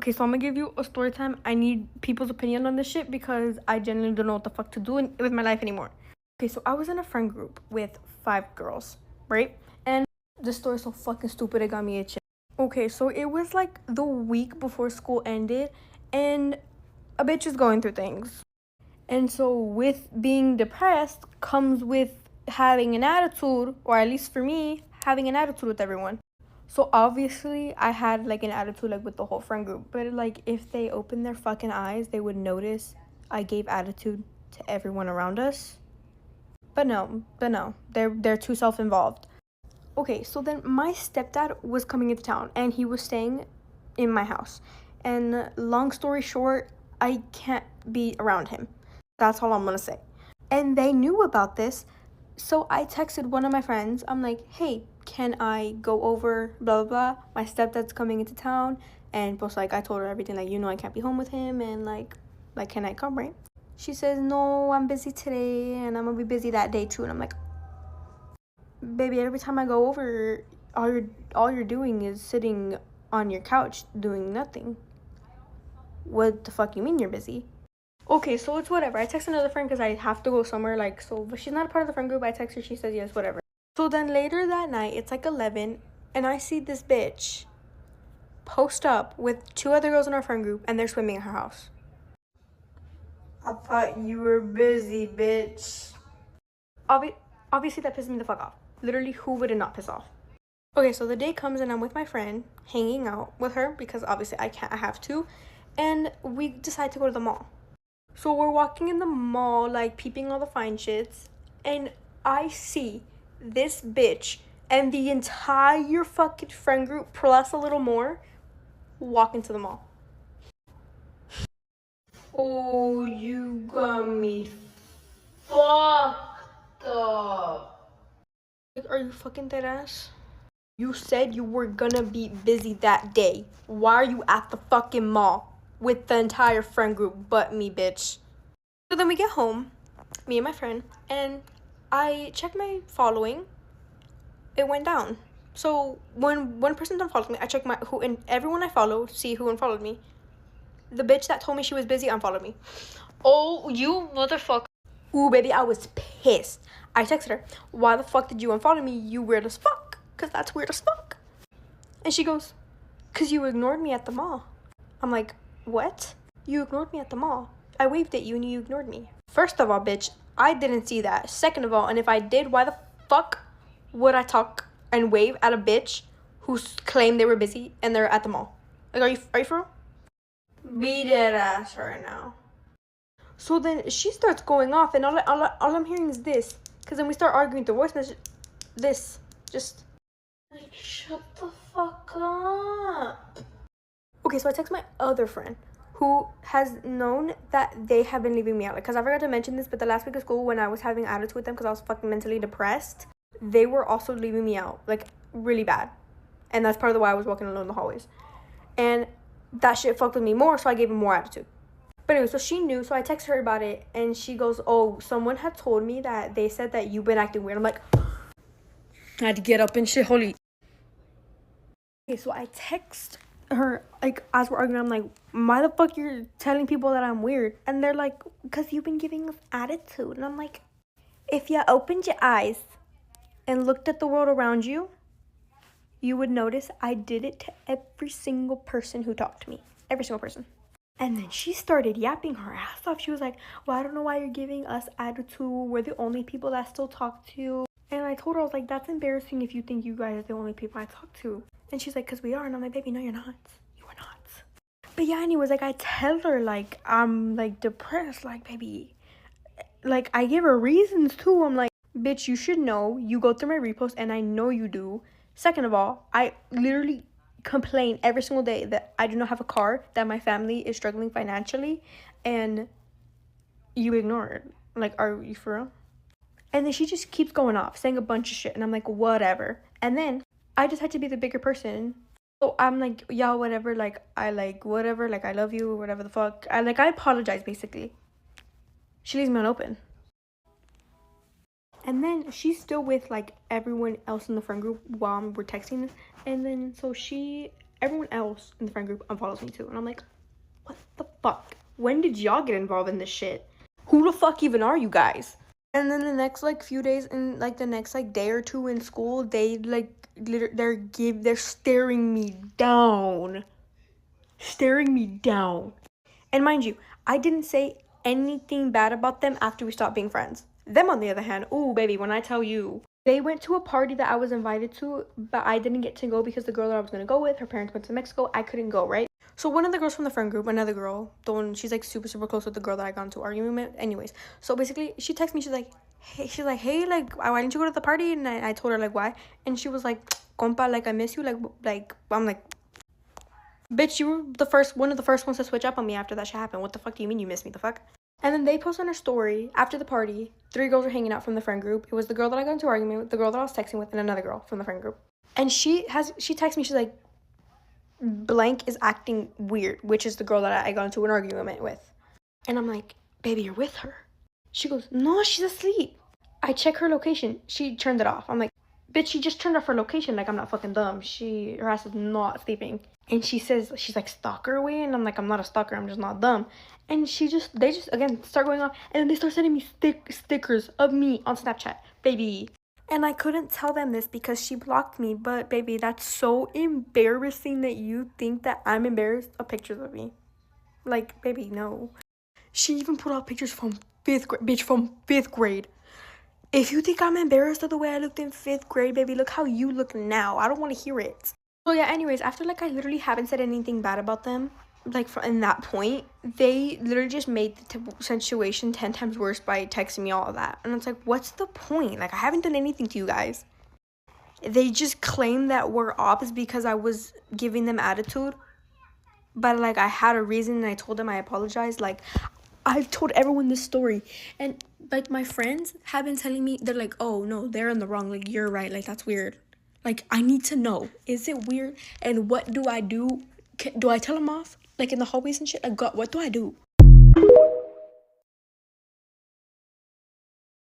Okay, so I'm gonna give you a story time. I need people's opinion on this shit because I genuinely don't know what the fuck to do with my life anymore. Okay, so I was in a friend group with 5 girls, right? And this story's so fucking stupid, it got me itching. Okay, so it was like the week before school ended, and a bitch is going through things. And so with being depressed comes with having an attitude, or at least for me, having an attitude with everyone. So obviously I had like an attitude like with the whole friend group, but like if they opened their fucking eyes, they would notice I gave attitude to everyone around us. But no, they're too self-involved. Okay, so then my stepdad was coming into town and he was staying in my house. And long story short, I can't be around him. That's all I'm gonna say. And they knew about this, so I texted one of my friends. I'm like, hey, can I go over, blah, blah, blah. My stepdad's coming into town. And plus, like, I told her everything, like, I can't be home with him. And, like, can I come, right? She says, no, I'm busy today. And I'm gonna be busy that day, too. And I'm like, baby, every time I go over, all you're doing is sitting on your couch doing nothing. What the fuck you mean you're busy? Okay, so it's whatever. I text another friend because I have to go somewhere, like, so, but she's not a part of the friend group. I text her, she says yes, whatever. So then later that night, it's like 11, and I see this bitch post up with 2 other girls in our friend group, and they're swimming at her house. I thought you were busy, bitch. Obviously, that pissed me the fuck off. Literally, who would it not piss off? Okay, so the day comes, and I'm with my friend, hanging out with her, because obviously I have to, and we decide to go to the mall. So we're walking in the mall, like, peeping all the fine shits, and I see this bitch and the entire fucking friend group, plus a little more, walk into the mall. Oh, you got me fucked up. Like, are you fucking dead ass? You said you were gonna be busy that day. Why are you at the fucking mall with the entire friend group but me, bitch? So then we get home, me and my friend, and I check my following. It went down. So when one person unfollowed me, I check who and everyone I follow, see who unfollowed me. The bitch that told me she was busy unfollowed me. Oh, you motherfucker. Ooh, baby, I was pissed. I texted her, why the fuck did you unfollow me? You weird as fuck. Because that's weird as fuck. And she goes, because you ignored me at the mall. I'm like, what? You ignored me at the mall. I waved at you and you ignored me. First of all, bitch, I didn't see that. Second of all, and if I did, why the fuck would I talk and wave at a bitch who claimed they were busy and they're at the mall? Like, are you for real? Be dead ass right now. So then she starts going off, and all I'm hearing is this. Because then we start arguing through voice message. This. Just. Like, shut the fuck up. Okay, so I text my other friend who has known that they have been leaving me out. Like, because I forgot to mention this, but the last week of school when I was having attitude with them because I was fucking mentally depressed, they were also leaving me out. Like, really bad. And that's part of why I was walking alone in the hallways. And that shit fucked with me more, so I gave him more attitude. But anyway, so she knew, so I texted her about it, and she goes, oh, someone had told me that they said that you've been acting weird. I'm like, I had to get up and shit, holy. Okay, so I text her, like, as we're arguing, I'm like, why the fuck you're telling people that I'm weird? And they're like, because you've been giving us attitude. And I'm like, if you opened your eyes and looked at the world around you, you would notice I did it to every single person who talked to me. Every single person. And then she started yapping her ass off. She was like, well, I don't know why you're giving us attitude. We're the only people that still talk to. And I told her, I was like, that's embarrassing if you think you guys are the only people I talk to. And she's like, because we are. And I'm like, baby, no, you're not. You are not. But yeah, anyways, like, I tell her, like, I'm, like, depressed. Like, baby, like, I give her reasons, too. I'm like, bitch, you should know. You go through my repost, and I know you do. Second of all, I literally complain every single day that I do not have a car, that my family is struggling financially, and you ignore it. Like, are you for real? And then she just keeps going off, saying a bunch of shit, and I'm like, whatever. And then I just had to be the bigger person. So I'm like, yeah, whatever, like, I like, whatever, like, I love you, or whatever the fuck. I apologize, basically. She leaves me on open. And then she's still with, like, everyone else in the friend group while we're texting. And then, so she everyone else in the friend group unfollows me too. And I'm like, what the fuck? When did y'all get involved in this shit? Who the fuck even are you guys? And then the next like few days in like the next like day or two in school, they like they're staring me down. Staring me down. And mind you, I didn't say anything bad about them after we stopped being friends. Them on the other hand, ooh baby, when I tell you, they went to a party that I was invited to, but I didn't get to go because the girl that I was gonna go with, her parents went to Mexico. I couldn't go, right? So one of the girls from the friend group, another girl, the one, she's like super super close with the girl that I got into argument with. Anyways, so basically she texted me, hey, like why didn't you go to the party? And I told her like why, and she was like, compa, like I miss you, like I'm like, bitch, you were one of the first ones to switch up on me after that shit happened. What the fuck do you mean you miss me? The fuck? And then they post on her story after the party, 3 girls were hanging out from the friend group. It was the girl that I got into argument with, the girl that I was texting with, and another girl from the friend group. And she texts me, she's like, blank is acting weird, which is the girl that I got into an argument with. And I'm like, baby, you're with her. She goes, no, she's asleep. I check her location. She turned it off. I'm like, bitch, she just turned off her location. Like, I'm not fucking dumb. Her ass is not sleeping. And she says, she's like, stalker away. And I'm like, I'm not a stalker. I'm just not dumb. And they just, again, start going off. And then they start sending me stickers of me on Snapchat. Baby. And I couldn't tell them this because she blocked me. But, baby, that's so embarrassing that you think that I'm embarrassed of pictures of me. Like, baby, no. She even put out pictures from 5th grade. Bitch, from 5th grade. If you think I'm embarrassed of the way I looked in 5th grade, baby, look how you look now. I don't want to hear it. So yeah, anyways, after like I literally haven't said anything bad about them, like in that point, they literally just made the situation 10 times worse by texting me all of that. And it's like, what's the point? Like, I haven't done anything to you guys. They just claim that we're ops because I was giving them attitude. But like, I had a reason and I told them I apologized. Like, I've told everyone this story. And like, my friends have been telling me, they're like, oh no, they're in the wrong. Like, you're right. Like, that's weird. Like, I need to know, is it weird? And what do I do? Do I tell them off? Like, in the hallways and shit? Like, what do I do?